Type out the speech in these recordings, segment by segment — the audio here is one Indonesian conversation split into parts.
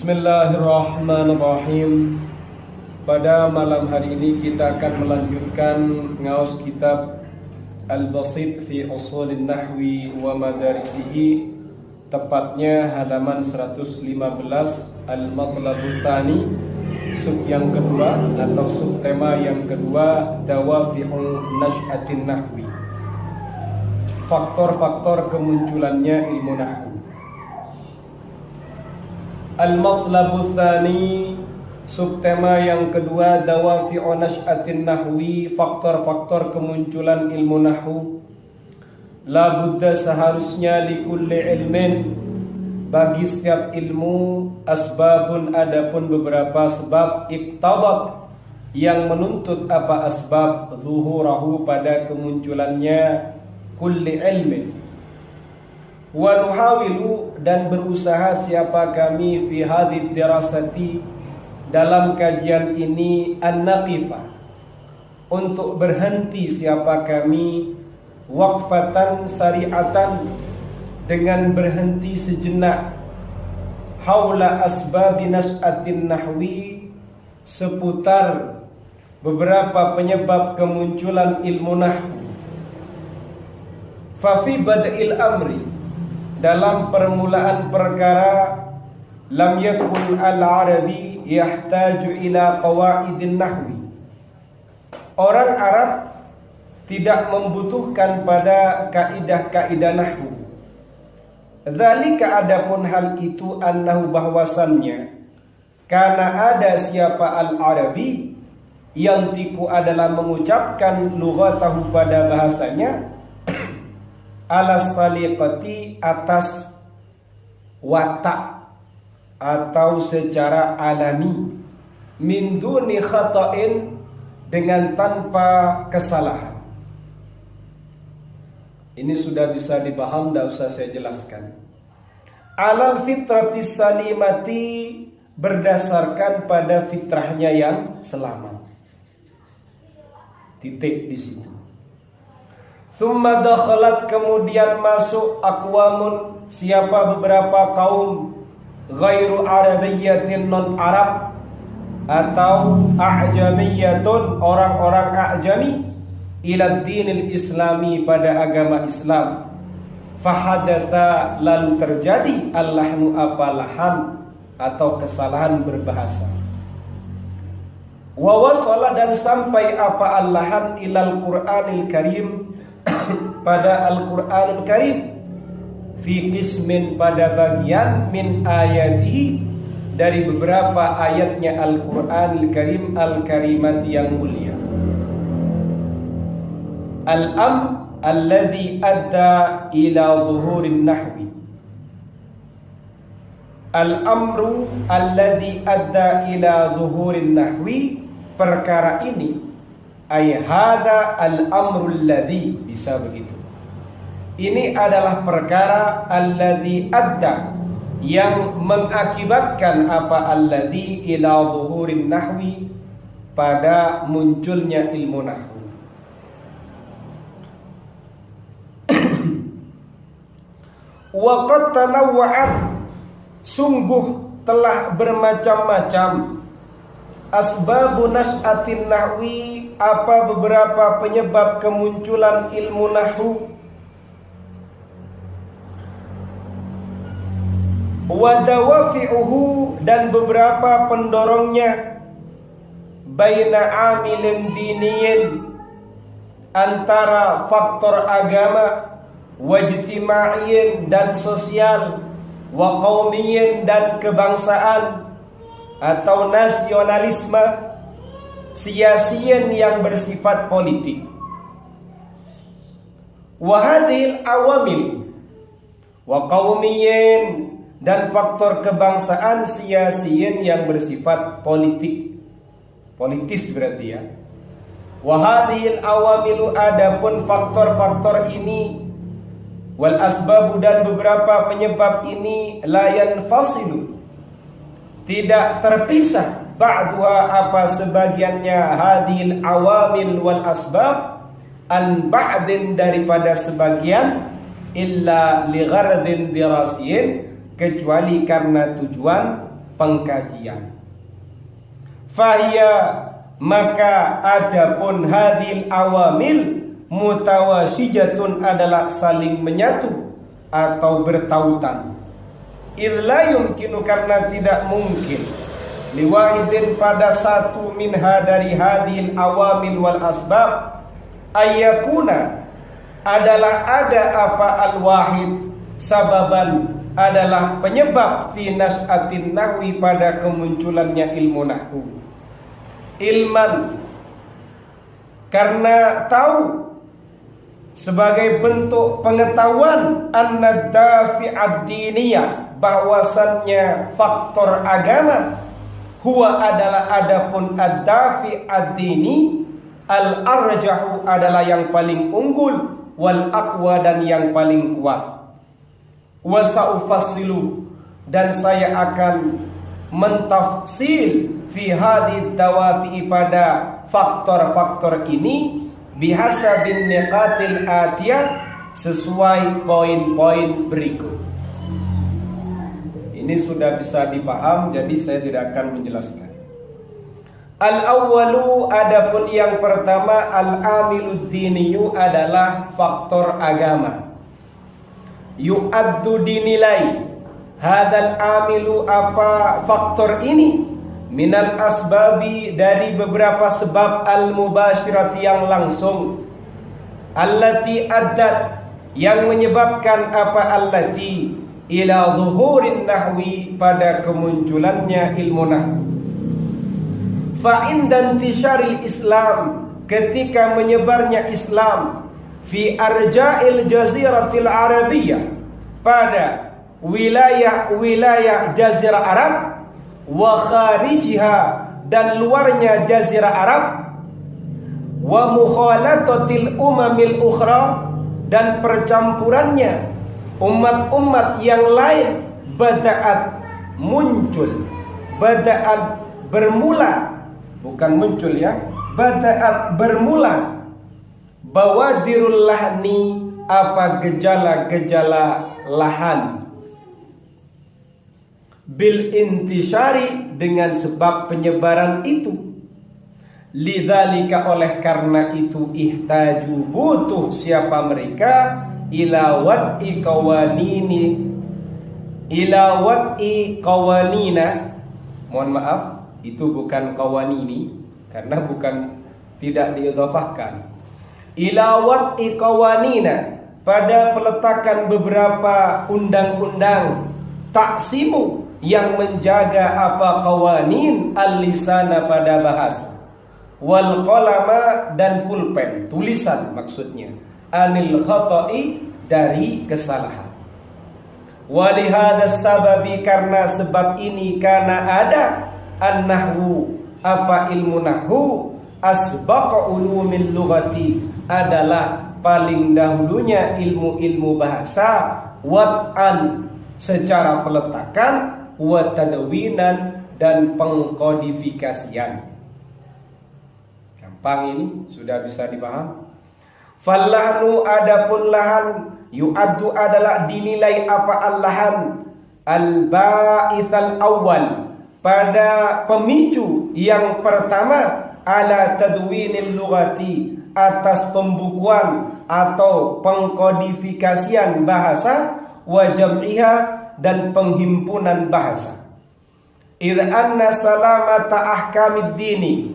Bismillahirrahmanirrahim. Pada malam hari ini kita akan melanjutkan ngaos kitab Al-Basit fi Ushulin Nahwi wa Madarisihi, tepatnya halaman 115, Al-Matlabus Tsani, sub yang kedua atau subtema yang kedua, Dawafi'un Nash'atin Nahwi, faktor-faktor kemunculannya ilmu nahwu. Al-Matlabus Tsani, subtema yang kedua, Dawafi'u Nash'atin Nahwi, faktor-faktor kemunculan ilmu nahwu. La budda, seharusnya, likulli ilmin, bagi setiap ilmu, asbabun, adapun beberapa sebab, iktadat, yang menuntut apa asbab, zuhurahu, pada kemunculannya kulli ilmin. Wa nuhawilu, dan berusaha siapa kami, fi hadhid dirasati, dalam kajian ini, an-naqifa, untuk berhenti siapa kami, waqfatan sari'atan, dengan berhenti sejenak, haula asbabi nas'atin nahwi, seputar beberapa penyebab kemunculan ilmu nahwu. Fa fi bada'il amri, dalam permulaan perkara, lam yakun al-arabi yahtaju ila qawaidin nahwi, orang Arab tidak membutuhkan pada kaidah-kaidah nahwu. Dzalika, adapun hal itu, annahu, bahwasannya, karena ada siapa al-arabi, yang tiku adalah mengucapkan lughatahu, pada bahasanya, ala saliqati, atas watak atau secara alami, min duni khata'in, dengan tanpa kesalahan. Ini sudah bisa dipaham, tidak usah saya jelaskan. Alal fitratis salimati, berdasarkan pada fitrahnya yang selamat. Titik di situ. Summa dakhalat, kemudian masuk, aqwamun, siapa beberapa kaum, ghairu arabiyyatin, non Arab, atau a'jamiyyatun, orang-orang a'jami, ila dinil islami, pada agama Islam. Fahadatha, lalu terjadi, allahnu, apalahan atau kesalahan berbahasa. Wa wasala, dan sampai apa allahan, ilal Qur'anil Karim, pada Al-Qur'anul Karim, fi qismin, pada bagian, min ayatihi, dari beberapa ayatnya Al-Qur'anul Karim, al-karimat, yang mulia. Al-am alladhi adda ila zuhurin nahwi, al-amru alladhi adda ila zuhurin nahwi, perkara ini, ay hadha al-amru alladhi, bisa begitu, ini adalah perkara, alladhi adda, yang mengakibatkan apa, alladhi ila zuhurin nahwi, pada munculnya ilmu nahwu. Wa qad tanawwa'at, sungguh telah bermacam-macam, asbabun nas'atin nahwi, apa beberapa penyebab kemunculan ilmu nahwu. Wa dawafi'uhu, dan beberapa pendorongnya, baina amilin diniyin, antara faktor agama, wajtima'iyyin, dan sosial, wa qaumiyyin, dan kebangsaan atau nasionalisme, siasiyyin, yang bersifat politik. Wa hadhil awamil, wa qaumiyyin, dan faktor kebangsaan, siasiyyin, yang bersifat politik, politis berarti ya. Wa hadhil awamilu, adapun faktor-faktor ini, wal asbabu, dan beberapa penyebab ini, la yanfasilu, tidak terpisah, ba'duha, apa sebagiannya, hadhil awamil wal asbab, an ba'din, daripada sebagian, illa li ghardin dirasiyin, kecuali karena tujuan pengkajian. Fahya, maka adapun hadil awamil mutawasijatun adalah saling menyatu atau bertautan. Illa yumkinu, karena tidak mungkin, liwahidin pada satu minha dari hadil awamil wal asbab, ayyakuna adalah ada apa al-wahid sababan adalah penyebab fi nas'atin nahwi pada kemunculannya ilmu nahwu. Ilman, karena tahu sebagai bentuk pengetahuan, anna dafi'ad diniyah, bahwasannya faktor agama, huwa adalah adapun ad-dafi'ad dini, al-arjahu adalah yang paling unggul, wal aqwa dan yang paling kuat. Wa sa'ufassilu, dan saya akan mentafsil fi hadid dawafi pada faktor-faktor ini bihasabin niqatil atiyah, sesuai poin-poin berikut. Ini sudah bisa dipaham, jadi saya tidak akan menjelaskan. Al-awwalu, adapun yang pertama, al-amilud diniyu adalah faktor agama. Yu'addu dinilai hadzal amilu, apa faktor ini, minal asbabi dari beberapa sebab al-mubasyirat yang langsung, allati addat yang menyebabkan apa, allati ila zuhurin nahwi pada kemunculannya ilmu nahwu. Fa indan intisyaril Islam, ketika menyebarnya Islam, fi arja'il jaziratil arabiyyah, pada wilayah-wilayah jazirah Arab, wa kharijiha dan luarnya jazirah Arab, wa mukhalatatil umamil ukhra dan percampurannya umat-umat yang lain, bada'at muncul, bada'at bermula, bukan muncul ya, bada'at bermula, bawadirul lahni, apa gejala-gejala lahan, bil intisyari dengan sebab penyebaran itu. Lidzalika, oleh karena itu, ihtaju butuh siapa mereka, ila wad'i qawanina, mohon maaf, itu bukan qawanini karena bukan, tidak diidhafahkan. Ila wad'i qawanina, pada peletakan beberapa undang-undang, taksimu yang menjaga apa, qawanin al-lisana pada bahasa, wal qalama dan pulpen tulisan maksudnya, anil khata'i dari kesalahan. Walihadas sababi, karena sebab ini, karena ada an-nahwu, apa ilmu nahwu, asbaqa ulumil lughati, adalah paling dahulunya ilmu-ilmu bahasa, wad'an secara peletakan, wa tadwinan dan pengkodifikasian. Gampang, ini sudah bisa dipaham. Fallahnu, adapun lahan, yu'addu adalah dinilai apa, al-lahan al-ba'ithal awal, pada pemicu yang pertama, ala tadwinil lughati, atas pembukuan atau pengkodifikasian bahasa, wa jam'iha dan penghimpunan bahasa. Idh anna salamata ahkamid dini,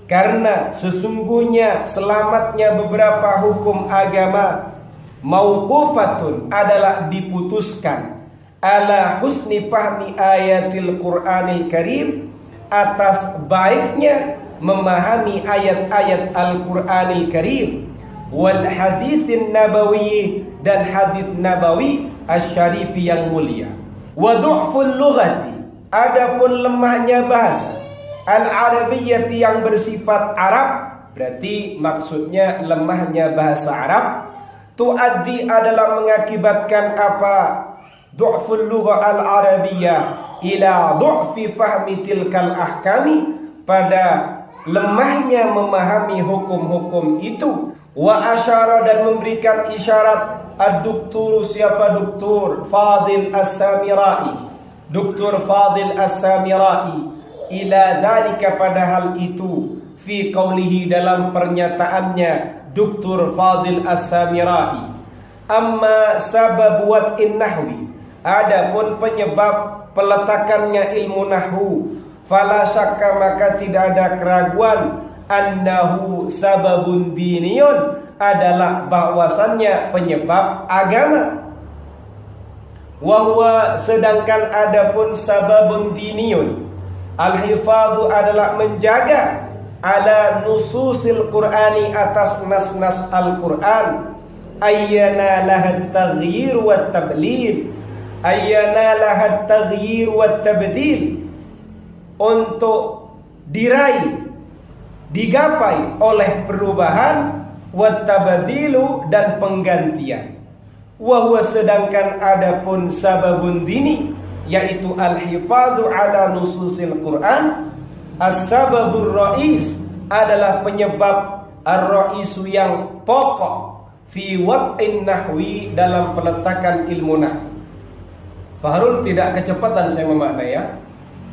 karena sesungguhnya selamatnya beberapa hukum agama, mauqufatun adalah diputuskan, ala husni fahmi ayatil Qur'anil Karim, atas baiknya memahami ayat-ayat Al-Qur'anil Karim, wal haditsin nabawi dan hadis nabawi asy-syarifi yang mulia. Wa du'ful lughati, adapun lemahnya bahasa al-arabiyyati yang bersifat Arab, berarti maksudnya lemahnya bahasa Arab, tuaddi adalah mengakibatkan apa, du'ful lugha al-arabiyyah ila du'fi fahmi tilkal ahkami, pada lemahnya memahami hukum-hukum itu. Wa asyara dan memberikan isyarat ad-doktor, siapa doktor Fadil As-Samirai, Dr. Fadil As-Samirai ila dzalika pada hal itu fi qaulihi dalam pernyataannya Dr. Fadil As-Samirai, amma sabab wad'in nahwi, adapun penyebab peletakannya ilmu nahwu, fala syakka maka tidak ada keraguan annahu sababun diniyun, adalah bahwasannya penyebab agama. Wahwa sedangkan adapun sababun diniyun, al-hifadhu adalah menjaga ala nususil Qur'ani atas nas-nas Al-Quran, ayyana lahat taghyir wa tablil, ayyana lahat taghyir wa tabdil, untuk diraih digapai oleh perubahan, wa tabdilu dan penggantian. Wahwa sedangkan adapun sababun dini, yaitu al-hifadhu ala nususil Quran, as-sababur ra'is adalah penyebab ar-ra'isu yang pokok fi wad'in nahwi dalam peletakan ilmu nahwu. Fahrul tidak kecepatan saya memaknai ya.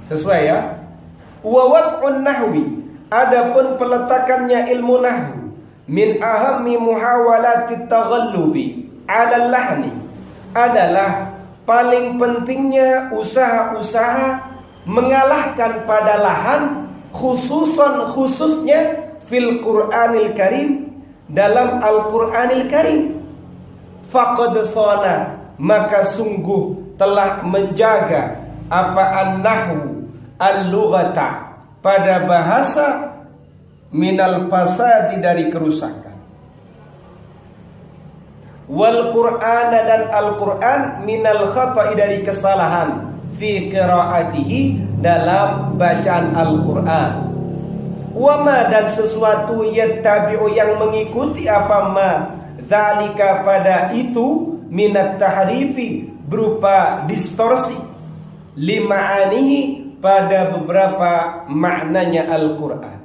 Sesuai ya. Wa wad'un nahwi, adapun peletakannya ilmu nahwu, min ahammi muhawalati taghallubi 'ala lahni, adalah paling pentingnya usaha-usaha mengalahkan pada lahan, khususnya fil Qur'anil Karim, dalam Al-Qur'anil Karim. Faqad sana, maka sungguh telah menjaga apa an-nahwu al-lughata, pada bahasa, minal fasadi dari kerusakan, wal Qur'ana dan Al-Qur'an minal khata'i dari kesalahan, fi qiraatihi dalam bacaan Al-Qur'an, wa ma dan sesuatu yattabi'u yang mengikuti apa ma dzalika pada itu, minat tahrifi berupa distorsi, lima'anihi pada beberapa maknanya Al-Qur'an.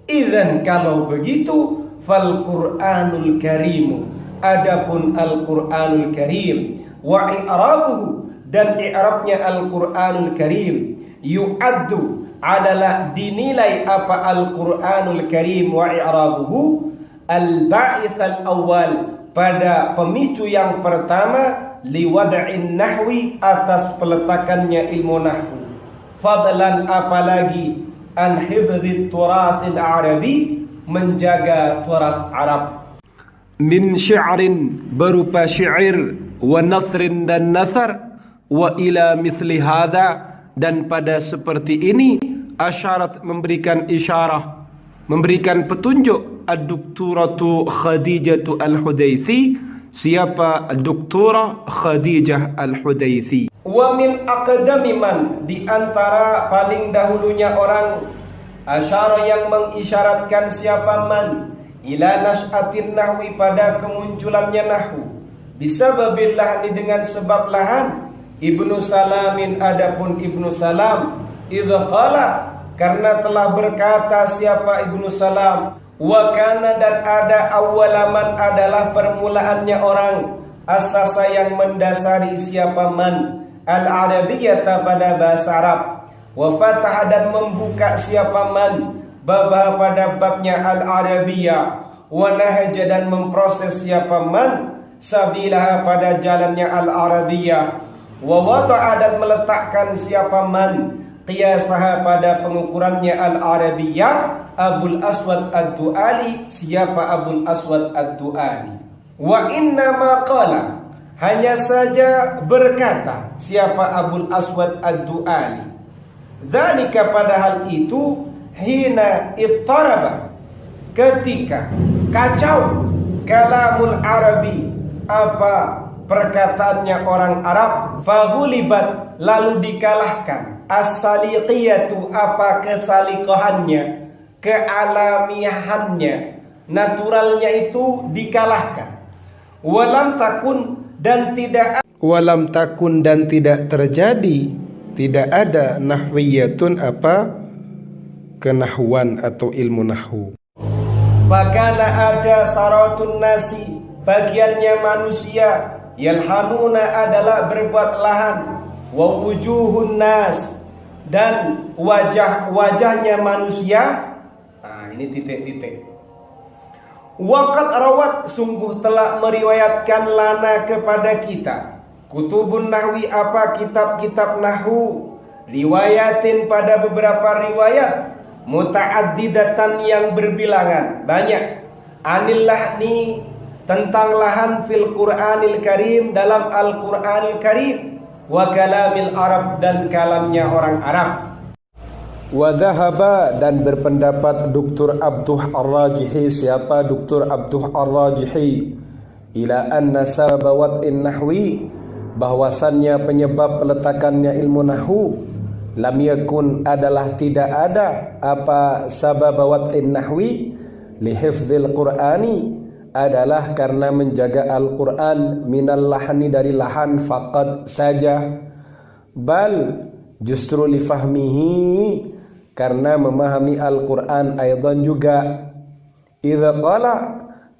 Idzan kalau begitu, fal Qur'anul Karimu, adapun Al-Qur'anul Karim, wa i'rabuhu dan i'rabnya Al-Qur'anul Karim, yu'addu adalah dinilai apa Al-Qur'anul Karim wa i'rabuhu, al-ba'its al-awwal pada pemicu yang pertama, liwad'in nahwi atas peletakannya ilmu nahwu, fadlan apalagi an hifdzit turathil arabi, menjaga turas Arab, min syi'rin berupa syair, wa nasrin dan nasar, wa ila misli hadza dan pada seperti ini, asyarat memberikan isyarah, memberikan petunjuk ad-doktoratu Khadijah al-Hudaitsi, siapa Doktora Khadijah al-Hudaitsi. Wa min aqdami man, di antara paling dahulunya orang, asyara yang mengisyaratkan siapa man, ila nas'atin nahwi pada kemunculannya nahwu, bisababillah ini dengan sebab lahan, Ibnu Salamin adapun Ibnu Salam, idza qala karena telah berkata siapa Ibnu Salam, wa kana dan ada awwalaman adalah permulaannya orang, asasa yang mendasari siapa man, al-arabiyyata pada bahasa Arab, wa fataha dan membuka siapa man, babah pada babnya al-arabiyyah, wa nahaja dan memproses siapa man, sabilaha pada jalannya al-arabiyyah, wa wada'a dan meletakkan siapa man, qiyasaha pada pengukurannya al-arabiyyah, Abul Aswad ad-Du'ali, siapa Abul Aswad ad-Du'ali. Wa inna ma qala, hanya saja berkata siapa Abul Aswad ad-Du'ali, dzalika pada hal itu, hina ittaraba ketika kacau, kalamul arabi apa perkataannya orang Arab, fahulibat lalu dikalahkan, as-saliqiyatu apa kesaliqahannya, kealamiahannya, naturalnya itu dikalahkan. Walam takun dan tidak terjadi, tidak ada nahwiyatun apa kenahwan atau ilmu nahwu. Fakana ada saratun nasi, bagiannya manusia, yalhanuna adalah berbuat lahan, wa wujuhun nas, dan wajah-wajahnya manusia. Nah, ini titik-titik. Waqad rawat, sungguh telah meriwayatkan lana kepada kita, kutubun nahwi, apa kitab-kitab nahwu, riwayatin pada beberapa riwayat, muta'addidatan yang berbilangan, banyak, anil lahni, tentang lahan fil Qur'anil Karim, dalam Al-Qur'anil Karim, wa kalamil Arab, dan kalamnya orang Arab. Wa dhahaba, dan berpendapat Dr. Abduh Ar-Rajihi, siapa Dr. Abduh Ar-Rajihi, ila anna sababa wat'in nahwi, bahwasannya penyebab peletakannya ilmu nahwu, lam yakun, adalah tidak ada, apa sababa wat'in nahwi, li hifdzil Qur'ani, adalah karena menjaga Al-Quran, minal lahani, dari lahan, faqad saja, bal justru li fahmihi, karena memahami Al-Quran, aidan juga, idza qala,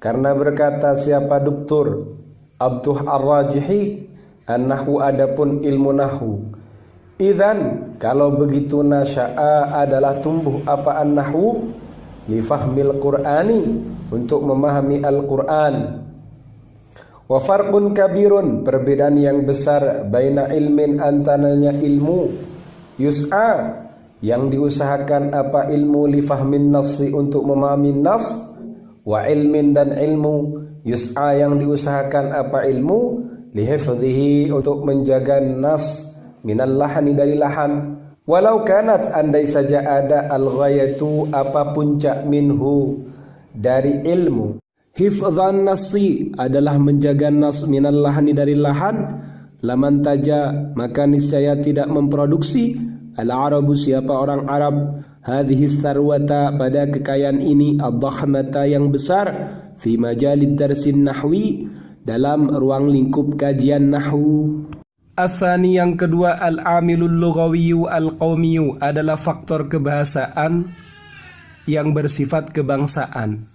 karena berkata siapa Dr. Abduh Ar-Rajihi, an-nahwu, adapun ilmu nahwu, idzan, kalau begitu, nasya'a, adalah tumbuh apa an-nahwu, li fahmil Qur'ani, untuk memahami Al-Quran. Wa farqun kabirun, perbedaan yang besar, baina ilmin, antaranya ilmu, yus'a, yang diusahakan apa ilmu, li fahmin nassi, untuk memahami nas, wa ilmin, dan ilmu, yus'a, yang diusahakan apa ilmu, li hifdhihi, untuk menjaga nas, minal lahani, dari lahan, walau kanat, andai saja ada, al-ghayatu, apa puncak, minhu, dari ilmu, hifdzan nasi, adalah menjaga nas, minal lahani, dari lahan, laman taja, maka niscaya tidak memproduksi, al-arabu, siapa orang Arab, hadhihi sarwata, pada kekayaan ini, ad-dhahmata, yang besar, fi majalid darsin nahwi, dalam ruang lingkup kajian nahwu. Atsani, yang kedua, al-amilul lughawiyu al-qaumiyu, adalah faktor kebahasaan yang bersifat kebangsaan.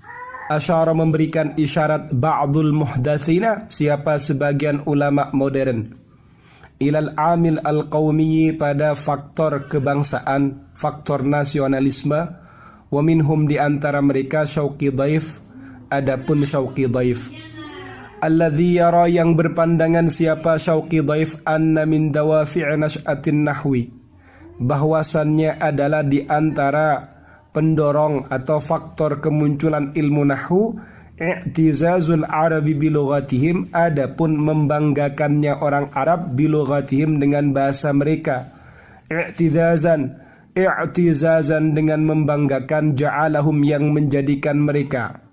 Asyara, memberikan isyarat, ba'dul muhdatsina, siapa sebagian ulama modern, ilal amil al-qaumiyyi, pada faktor kebangsaan, faktor nasionalisme, wa minhum, di antara mereka, Syauqi Dhaif, adapun Syauqi Dhaif, alladzi yara, yang berpandangan siapa Syauqi Dhaif, anna min dawafi' nash'atin nahwi, bahwasannya adalah di antara pendorong atau faktor kemunculan ilmu nahwu, i'tizazul arabi bilughatihim, adapun membanggakannya orang Arab, bilughatihim, dengan bahasa mereka, i'tizazan dengan membanggakan, ja'alahum, yang menjadikan mereka,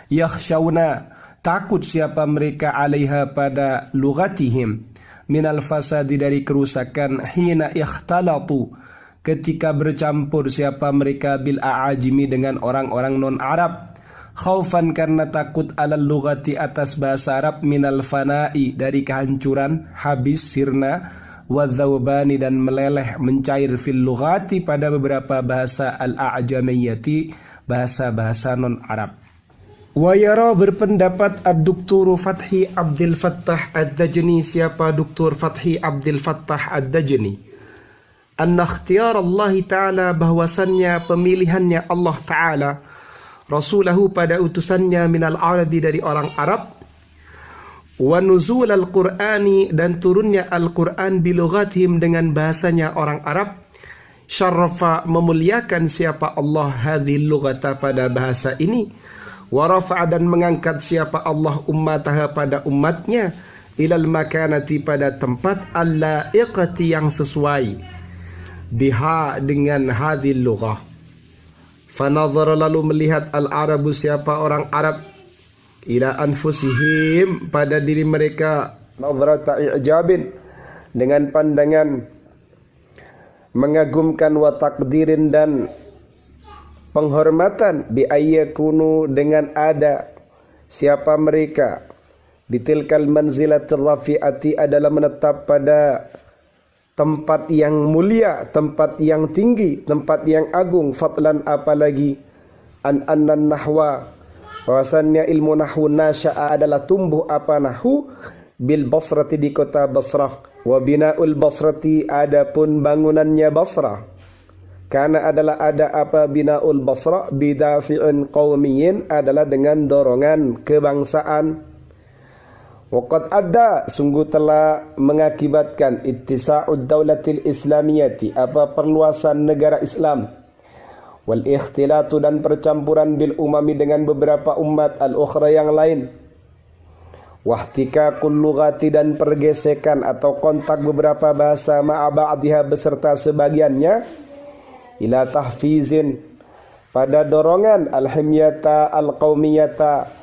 yakhshawna, takut siapa mereka, alaiha, pada lughatihim, minal fasadi, dari kerusakan, hina ikhtalatu, ketika bercampur siapa mereka, bil a'ajimi, dengan orang-orang non-Arab, khaufan, karena takut, alal lughati, atas bahasa Arab, minal fana'i, dari kehancuran, habis, sirna, wadzaubani, dan meleleh, mencair, fil lughati, pada beberapa bahasa, al-a'jamiyati, bahasa-bahasa non-Arab. Wa yara, berpendapat, ad-Duktur Fathi Abdul Fattah ad-Dajni, siapa Duktur Fathi Abdul Fattah ad-Dajni, anna ikhtiyar Allah Ta'ala, bahwasannya pemilihannya Allah Ta'ala, rasulahu, pada utusannya, minal arabi, dari orang Arab, wa nuzul al-Qur'ani, dan turunnya Al-Qur'an, bilughatihim, dengan bahasanya orang Arab, syarrafa, memuliakan siapa Allah, hadhil lughata, pada bahasa ini, wa rafa'a, dan mengangkat siapa Allah, ummataha, pada umatnya, ilal makanati, pada tempat, al-la'iqati, yang sesuai, biha, dengan hadhil lughah. Fanadhara, lalu melihat, al-arabu, siapa orang Arab, ila anfusihim, pada diri mereka, nadhrata i'jabin, dengan pandangan mengagumkan, wa takdirin, dan penghormatan, bi ayyakunu, dengan ada siapa mereka, bitilkal manzilatil rafi'ati, adalah menetap pada tempat yang mulia, tempat yang tinggi, tempat yang agung, fadlan, apalagi, an-annan nahwa, bahwasannya ilmu nahwu, nasya'a, adalah tumbuh apa nahwu, bil Basrati, di kota Basrah, Wa bina'ul Basrati, adapun bangunannya Basrah. Karena adalah ada apa bina'ul Basrah bidafi'in qawmiyin, adalah dengan dorongan kebangsaan. Waqad adda, sungguh telah mengakibatkan ittisa'ud daulatil islamiyati, apa perluasan negara Islam, wal ikhtilatu dan percampuran bil umami dengan beberapa umat al-ukhra yang lain, wahtikakul lughati dan pergesekan atau kontak beberapa bahasa ma'a ba'diha beserta sebagiannya, ila tahfizin pada dorongan al-himyata al-qaumiyata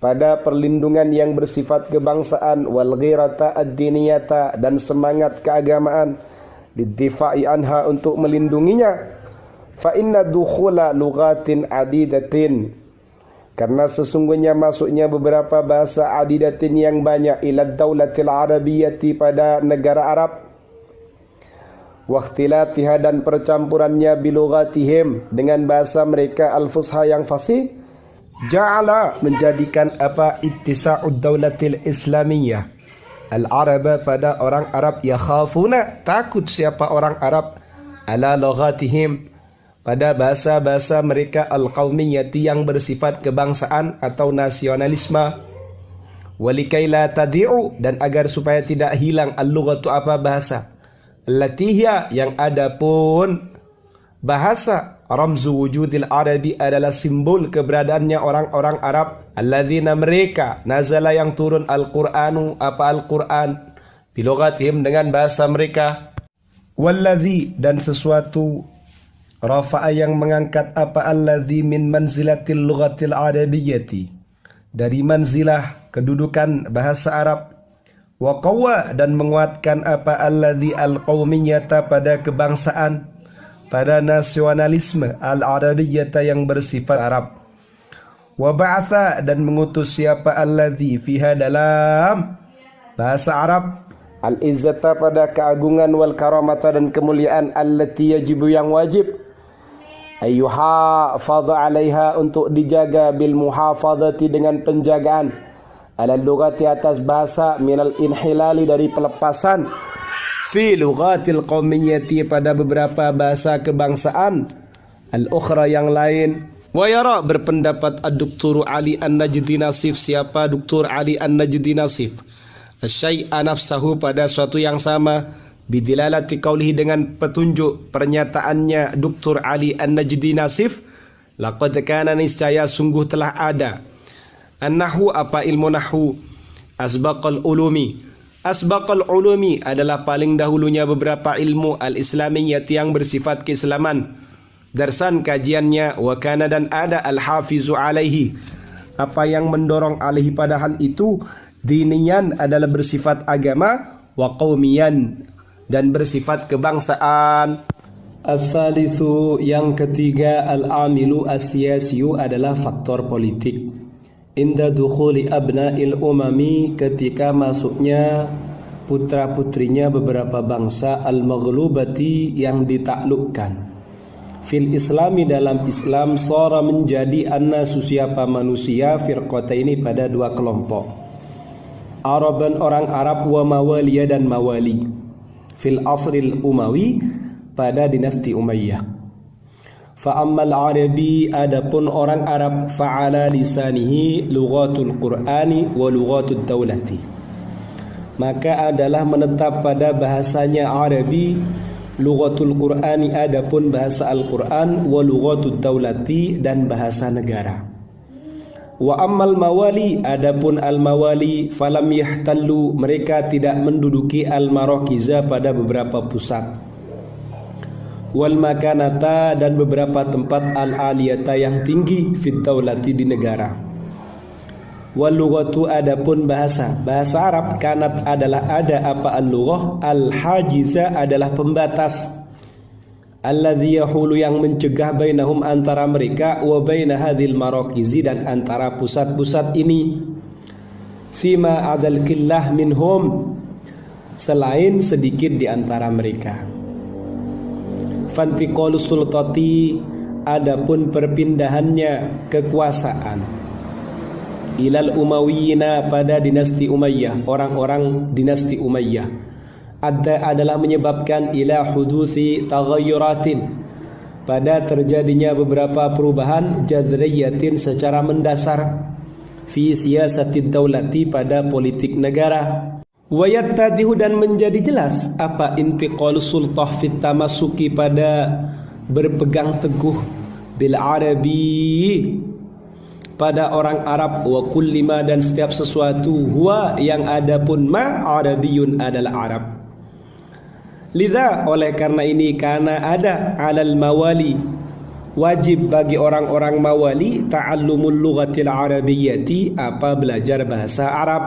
pada perlindungan yang bersifat kebangsaan, wal ghirata ad-diniyata dan semangat keagamaan, liddifa'i anha untuk melindunginya. Fa inna dukhula lughatin adidatin, karena sesungguhnya masuknya beberapa bahasa adidatin yang banyak, ilad daulatil arabiyyati pada negara Arab, waqtilatiha dan percampurannya bilughatihim dengan bahasa mereka al-fusha yang fasih, ja'ala menjadikan apa ittisa'ud daulatil islamiyyah al-araba pada orang Arab, yakhafuna takut siapa orang Arab, ala lughatihim pada bahasa-bahasa mereka al-qaumiyyati yang bersifat kebangsaan atau nasionalisme, walikai la tadi'u dan agar supaya tidak hilang al-lughatu apa bahasa, allatihiya yang ada pun bahasa ramzu wujudil arabi adalah simbol keberadaannya orang-orang Arab, alladzina mereka nazala yang turun al-Qur'anu apa Al-Qur'an bilughatihim dengan bahasa mereka, walladzi dan sesuatu rafa'a yang mengangkat apa alladzi min manzilatil lughatil arabiyyati dari manzilah kedudukan bahasa Arab, wa qawwa dan menguatkan apa alladzi al-qaumiyyata pada kebangsaan, pada nasionalisme al-arabiyyata yang bersifat Arab, wa ba'atha dan mengutus siapa alladzi fiha dalam bahasa Arab al-izzata pada keagungan, wal karamata dan kemuliaan, allati yajibu yang wajib, ayyuhafadha 'alaiha untuk dijaga, bil muhafadhati dengan penjagaan, ala lughati atas bahasa, minal inhilali dari pelepasan, fi lughatil qaumiyyati pada beberapa bahasa kebangsaan al-ukhra yang lain. Wa yara berpendapat ad-Duktur Ali An-Najdi Nasif, siapa Duktur Ali An-Najdi Nasif, asyai'a nafsahu pada suatu yang sama, bidilalati qaulihi dengan petunjuk pernyataannya Duktur Ali An-Najdi Nasif, laqad kana niscaya sungguh telah ada, an-nahwu apa ilmu nahwu, asbaqal ulumi, asbaqal ulumi adalah paling dahulunya beberapa ilmu al-islamiyyah yang bersifat keislaman, darsan kajiannya, wa kana dan ada al-hafizu alaihi apa yang mendorong alaihi pada hal itu, diniyan adalah bersifat agama, wa qaumiyan dan bersifat kebangsaan. Al-thalithu yang ketiga, al-amilu as-siyasiyu adalah faktor politik. Inda dukhuli abna'il umami ketika masuknya putra-putrinya beberapa bangsa al-maghlubati yang ditaklukkan. Fil islami dalam Islam, sora menjadi annasu siapa manusia, firqataini pada dua kelompok, Araban orang Arab, wa mawaliya dan mawali, fil asril umawi pada dinasti Umayyah. Fa ammal arabi adapun orang Arab, fa'ala lisanihi lughatul qur'ani wa lughatud daulati, maka adalah menetap pada bahasanya Arabi lughatul qur'ani adapun bahasa Al-Qur'an, wa lughatud daulati dan bahasa negara. Wa ammal mawali adapun al-mawali, falam yahtallu mereka tidak menduduki al-marakiza pada beberapa pusat, wal makanata dan beberapa tempat al-aliyata yang tinggi, fit daulati di negara. Wal lughatu adapun bahasa Arab, kanat adalah ada apa al-lughah, al-hajiza adalah pembatas, alladzi yahulu yang mencegah bainahum antara mereka, wa baina hadhil marakizi dan antara pusat-pusat ini, fima adal qillah minhum selain sedikit di antara mereka. Fantiqalus sultati adapun perpindahannya kekuasaan, ilal umawiyina pada dinasti Umayyah, orang-orang dinasti Umayyah, adalah menyebabkan ila hudusi taghayyuratin, pada terjadinya beberapa perubahan jazriyatin secara mendasar fi siyasatid daulati, pada politik negara. Wa yattadihu, dan menjadi jelas apa intiqal sultah fit tamasuki, pada berpegang teguh bil arabi, pada orang Arab, wa kulli ma, dan setiap sesuatu, huwa yang ada pun ma arabiyun adalah Arab. Lidha, oleh karena ini, karena ada alal mawali, wajib bagi orang-orang mawali, ta'allumul lughatil arabiyyati, apa belajar bahasa Arab.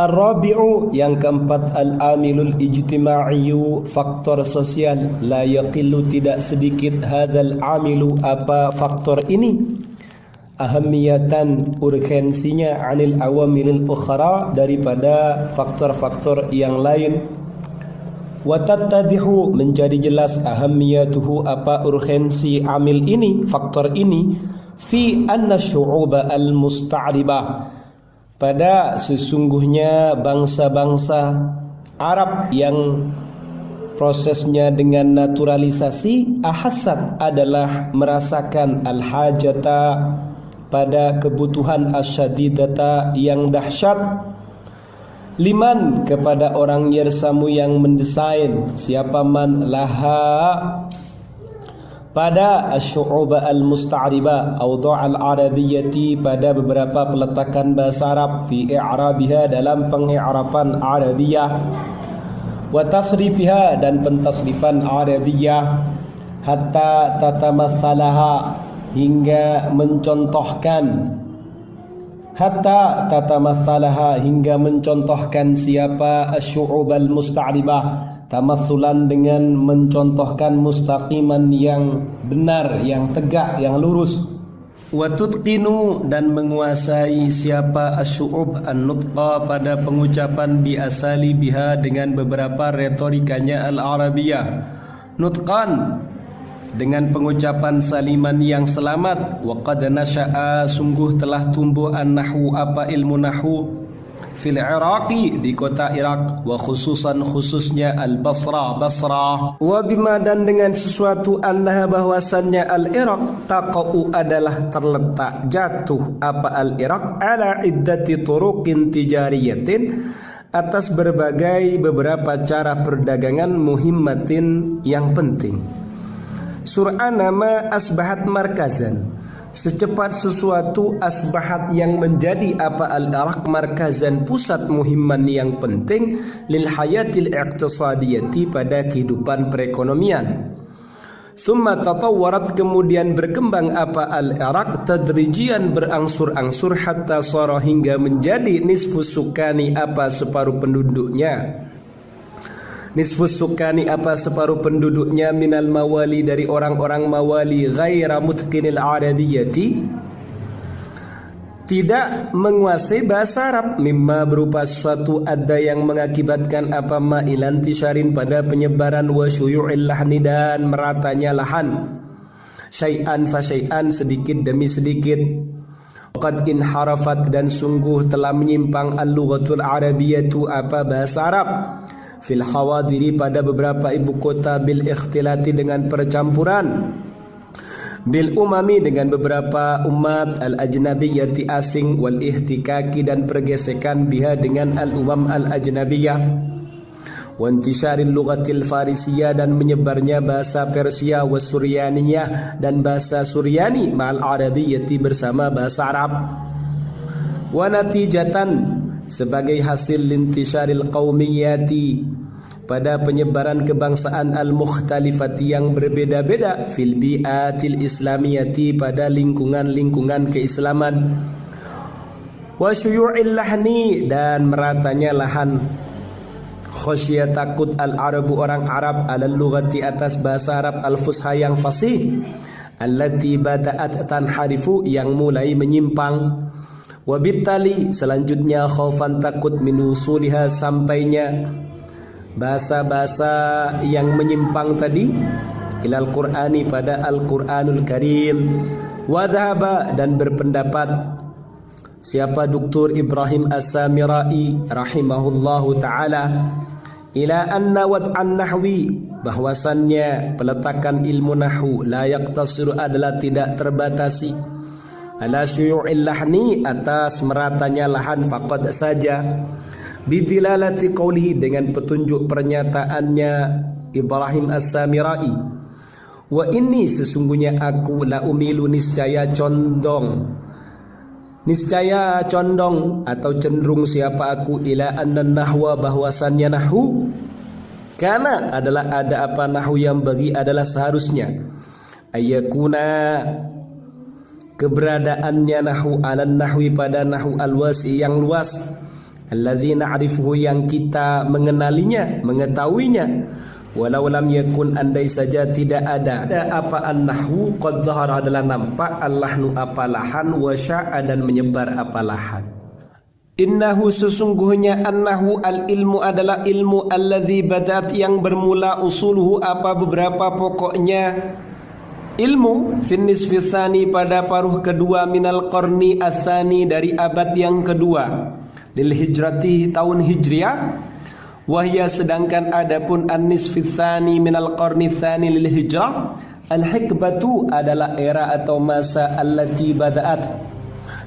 Ar-rabi'u, yang keempat, al-amilul ijtima'iyyu, faktor sosial. La yaqillu, tidak sedikit, hadzal amilu, apa faktor ini, ahamiyatan, urgensinya, anil awamilil ukhra, daripada faktor-faktor yang lain. Wa tattadihu, menjadi jelas, ahamiyatuhu, apa urgensi amil ini, faktor ini, fi anna syu'uba al-musta'ribah, pada sesungguhnya bangsa-bangsa Arab yang prosesnya dengan naturalisasi, ahasat, adalah merasakan, al-hajata, pada kebutuhan, asyadidata, yang dahsyat, liman, kepada orang yarsamu, yang mendesain, siapa man, laha, pada asy'uba al-musta'riba, awda' al-arabiyyati, pada beberapa peletakan bahasa Arab, fi i'rabiha, dalam pengi'raban Arabiyah, wa tasrifiha, dan pentasrifan Arabiyah, hatta tatamatsalaha, hingga mencontohkan, hatta tatamatsalaha, hingga mencontohkan siapa asy'ub al-musta'ribah, tamatsulan, dengan mencontohkan, mustaqiman, yang benar, yang tegak, yang lurus. Wa tutqinu, dan menguasai siapa asy'ub an-nutqa, pada pengucapan, bi asali biha, dengan beberapa retorikanya al-arabiyah, nutqan, dengan pengucapan saliman, yang selamat. Wa qad nasha'a, sungguh telah tumbuh, an-nahwu, apa ilmu nahwu, fil Iraqi, di kota Irak, wa khususan, khususnya al-Basra, Basra. Wa bima, dan dengan sesuatu, annaha, bahwasannya al-Iraq, taqa'u, adalah terletak, jatuh, apa al-Iraq, ala iddati turuqin tijariyatin, atas berbagai beberapa cara perdagangan, muhimmatin, yang penting. Sur'an, nama asbahat markazan, secepat sesuatu, asbahat, yang menjadi, apa al-Iraq, markazan, pusat, muhimman, yang penting, lil hayatil iqtisadiyati, pada kehidupan perekonomian. Summa tatawwarat, kemudian berkembang, apa al-Iraq, tadrijian, berangsur-angsur, hatta sara, hingga menjadi, nisfus sukani, apa separuh penduduknya, nisfus sukani, apa separuh penduduknya, minal mawali, dari orang-orang mawali, ghaira mutqinil arabiyyati, tidak menguasai bahasa Arab, mimma, berupa sesuatu, ada yang mengakibatkan, apa ma'ilan tisharin, pada penyebaran, wa syuyu'il lahni, dan meratanya lahan, syai'an fa syai'an, sedikit demi sedikit. Qad inharafat, dan sungguh telah menyimpang, al-lughatul arabiyyatu, apa bahasa Arab, fil hawadiri, pada beberapa ibu kota, bil ikhtilati, dengan percampuran, bil umami, dengan beberapa umat, al ajnabiyyati, asing, wal ihtikaki, dan pergesekan, biha, dengan al umam al ajnabiyah, wa intisyaril lughatil farisiyah, dan menyebarnya bahasa Persia, was suryaniyah, dan bahasa Suryani, ma'al arabiyyati, bersama bahasa Arab. Wa natijatan, sebagai hasil lintisyaril qaumiyati, pada penyebaran kebangsaan, al-mukhtalifati, yang berbeda-beda, fil bi'atil islamiyati, pada lingkungan-lingkungan keislaman, wa syuyu'il lahni, dan meratanya lahan, khasyia, takut, al-arabu, orang Arab, alal lughati, atas bahasa Arab, al-fusha, yang fasih, allati bada'at tanharifu, yang mulai menyimpang. Wabittali, selanjutnya, khaufan, takut, min wusuliha, sampainya bahasa-bahasa yang menyimpang tadi, ilal Qur'ani, pada Al-Qur'anul Karim. Wadhaba, dan berpendapat, siapa Dr. Ibrahim As-Samirai rahimahullahu ta'ala, ila anna wad'an nahwi, bahwasannya peletakan ilmu nahwu la yaqtasiru adalah tidak terbatasi ala syuyu'il lahni, atas meratanya lahan faqad saja, bidilalati qawlihi, dengan petunjuk pernyataannya Ibrahim As-Samirai, wa inni, sesungguhnya aku, la umilu, niscaya condong atau cenderung siapa aku, ila anna nahwa, bahwasannya nahwu, karena adalah ada apa nahwu yang bagi adalah seharusnya, ayakuna, keberadaannya nahwu, alan nahwi, pada nahwu alwasi, yang luas, alladzi na'rifuhu, yang kita mengenalinya, mengetahuinya, walau lam yakun, andai saja tidak ada apa an-nahwu, qad zahara, adalah nampak, al-lahnu, apalahan, wa sya'a, dan menyebar apalahan. Innahu, sesungguhnya an-nahwu, al-ilmu, adalah ilmu, alladzi badat, yang bermula, usuluhu, apa beberapa pokoknya ilmu, fin nisfi tsani, pada paruh kedua, minal qarni ats-tsani, dari abad yang kedua, lil hijrati, tahun hijriah, wahya, sedangkan adapun an-nisfi tsani minal qarni tsani lil hijrah, al-hikbatu, adalah era atau masa, allati bada'at,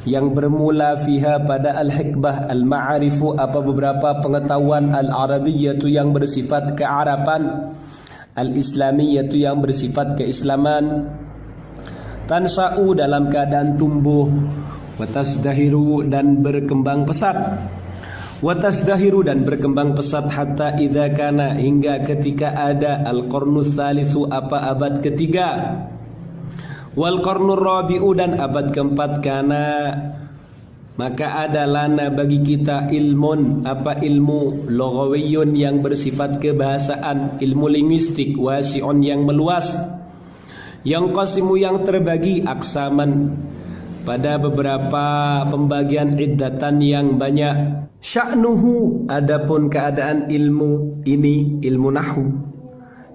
yang bermula, fiha, pada al-hikbah, al-ma'arifu, apa beberapa pengetahuan, al-arabiyyatu, yang bersifat kearaban, al-islamiyatu, yang bersifat keislaman, tansa'u, dalam keadaan tumbuh, watasdahiru, dan berkembang pesat, dan berkembang pesat, hatta idza kana, hingga ketika ada, al-qarnus tsalitsu, apa abad ketiga, wal qarnur rabi'u, dan abad keempat, kana, maka ada lana, bagi kita, ilmun, apa ilmu, lughawiyyun, yang bersifat kebahasaan, ilmu linguistik, wasi'un, yang meluas, yang qasimu, yang terbagi, aksaman, pada beberapa pembagian, iddatan, yang banyak, sya'nuhu, adapun keadaan ilmu ini, ilmu nahwu,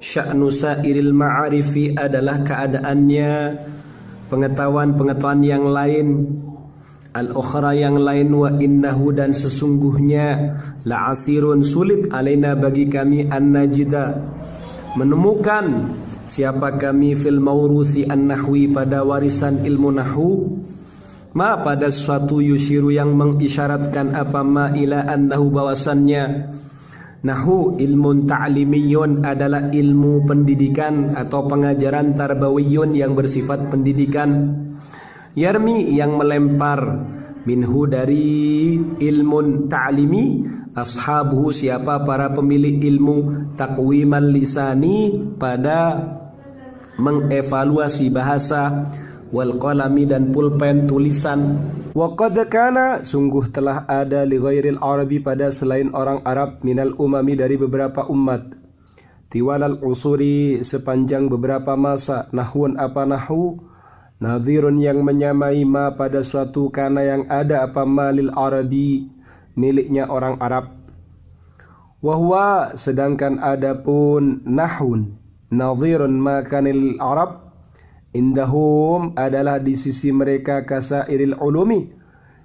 sya'nu sa'iril ma'arifi, adalah keadaannya pengetahuan yang lain, al-ukhra, yang lain, wa innahu, dan sesungguhnya, la asirun, sulit, alaina, bagi kami, an-najida, menemukan siapa kami, fil mauruthi an-nahwi, pada warisan ilmu nahwu, ma, pada suatu, yushiru, yang mengisyaratkan, apa ma, ila annahu, bahwasannya nahwu ilmun ta'limiyun, adalah ilmu pendidikan atau pengajaran, tarbawiyun, yang bersifat pendidikan, yarmi, yang melempar, minhu, dari ilmun ta'limi, ashabuhu, siapa para pemilik ilmu, taqwimal lisani, pada mengevaluasi bahasa, wal qalami, dan pulpen, tulisan, wa qad kana, sungguh telah ada, li ghairil arabi, pada selain orang Arab, minal umami, dari beberapa umat, tiwalal usuri, sepanjang beberapa masa, nahwun, apa nahwu, nazirun, yang menyamai, ma, pada suatu, kana, yang ada, apa malil arabi, miliknya orang Arab, wahwa, sedangkan adapun nahwun, nazirun, ma kanil Arab, indahum, adalah di sisi mereka, kasairil ulumi,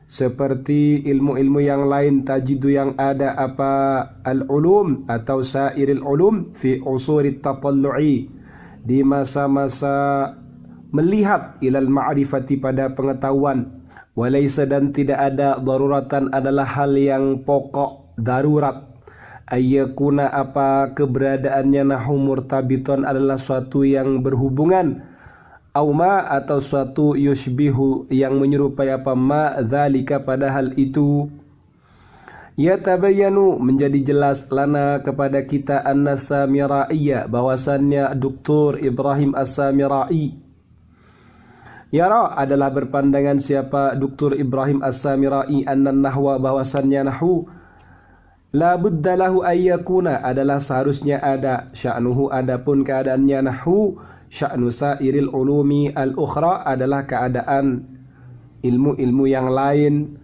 seperti ilmu-ilmu yang lain, tajidu, yang ada, apa al-ulum, atau sairil ulum, fi usurit tatallu'i, di masa-masa melihat, ilal ma'rifati, pada pengetahuan, walaysa, dan tidak ada, daruratan, adalah hal yang pokok, darurat, ayyakuna, apa keberadaannya, nahwu murtabiton, adalah suatu yang berhubungan, auma, atau suatu, yushbihu, yang menyerupai, apa ma, dzalika, pada hal itu, yatabayyanu, menjadi jelas, lana, kepada kita, anna Samira'iyya, bahwasannya Dr. Ibrahim As-Samirai, yara, adalah berpandangan, siapa Dr. Ibrahim As-Samirai, anna nahwa, bahwasannya nahwu, la budda lahu ayyakuna, adalah seharusnya ada, sya'nuhu, adapun keadaannya nahwu, sya'nu sairil ulumi al-ukhra, adalah keadaan ilmu-ilmu yang lain,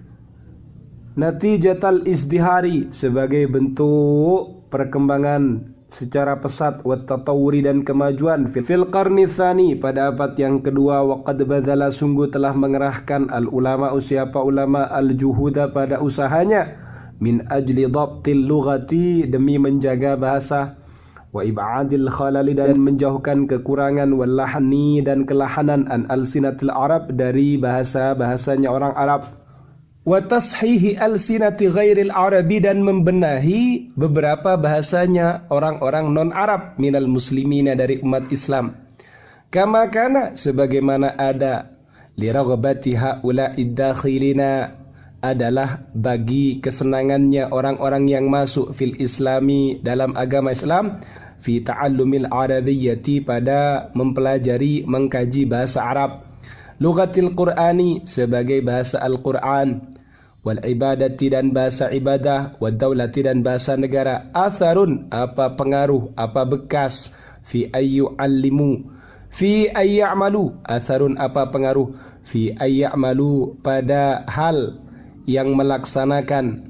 natijatal izdihari, sebagai bentuk perkembangan secara pesat, wa tatawuri, dan kemajuan, fil qarni tsani, pada abad yang kedua, wa qad bazala, sungguh telah mengerahkan, al ulama, siapa ulama, al juhuda, pada usahanya, min ajli dhabtil lughati, demi menjaga bahasa, wa ib'adil khalali, dan menjauhkan kekurangan, wal lahni, dan kelahanan, an alsinatil Arab, dari bahasa-bahasanya orang Arab, wa tashihi alsinati ghairil Arabi, dan membenahi beberapa bahasanya orang-orang non-Arab, minal muslimina, dari umat Islam, kama kana, sebagaimana ada, liraghbati haula'id dakhilina, adalah bagi kesenangannya orang-orang yang masuk fil islami, dalam agama Islam, fi ta'allumil arabiyyati, pada mempelajari, mengkaji bahasa Arab, lughatil Qur'ani, sebagai bahasa Al-Qur'an, wal ibadati, dan bahasa ibadah, wad daulati, dan bahasa negara, atharun, apa pengaruh, apa bekas, fi ayyu'allimu, fi ayya'malu, atharun, apa pengaruh, fi ayya'malu, pada hal yang melaksanakan,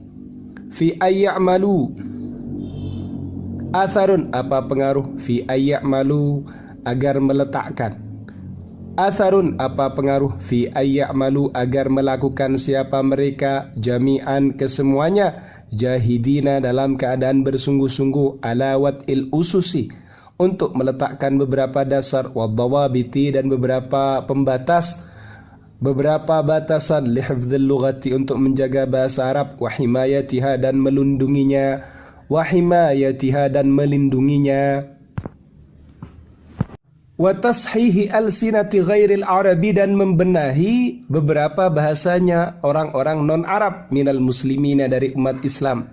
fi ayya'malu, atharun, apa pengaruh, fi ayya'malu, agar meletakkan, atharun, apa pengaruh, fi ayya'malu, agar melakukan siapa mereka, jami'an, kesemuanya, jahidina, dalam keadaan bersungguh-sungguh, ala wat'il ususi, untuk meletakkan beberapa dasar, wadawabiti, dan beberapa pembatas, beberapa batasan, lihifdzil lughati, untuk menjaga bahasa Arab, wa himayatiha, dan melindunginya, wa himayatiha, dan melindunginya, wa tashihi alsinati ghairil Arabi, dan membenahi beberapa bahasanya orang-orang non-Arab, minal muslimina, dari umat Islam,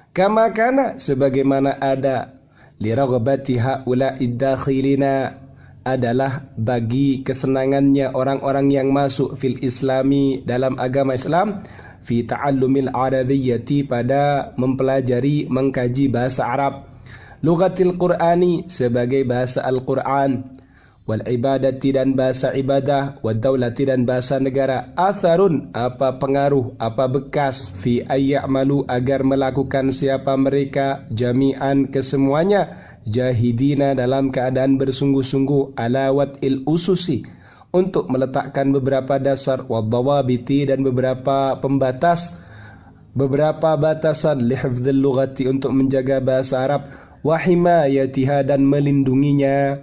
kama kana, sebagaimana ada, liraghbati haula'id dakhilina, adalah bagi kesenangannya orang-orang yang masuk fil islami, dalam agama Islam, fi ta'allumil arabiyyati, pada mempelajari, mengkaji bahasa Arab, lughatil Qur'ani, sebagai bahasa Al-Qur'an, wal ibadati, dan bahasa ibadah, wad daulati, dan bahasa negara, atharun, apa pengaruh, apa bekas, fi ayya'malu, agar melakukan siapa mereka, jami'an, kesemuanya, jahidina, dalam keadaan bersungguh-sungguh, ala wat'il ususi, untuk meletakkan beberapa dasar, wadawabiti, dan beberapa pembatas, beberapa batasan, lihifdzil lughati, untuk menjaga bahasa Arab, wa himayatiha, dan melindunginya.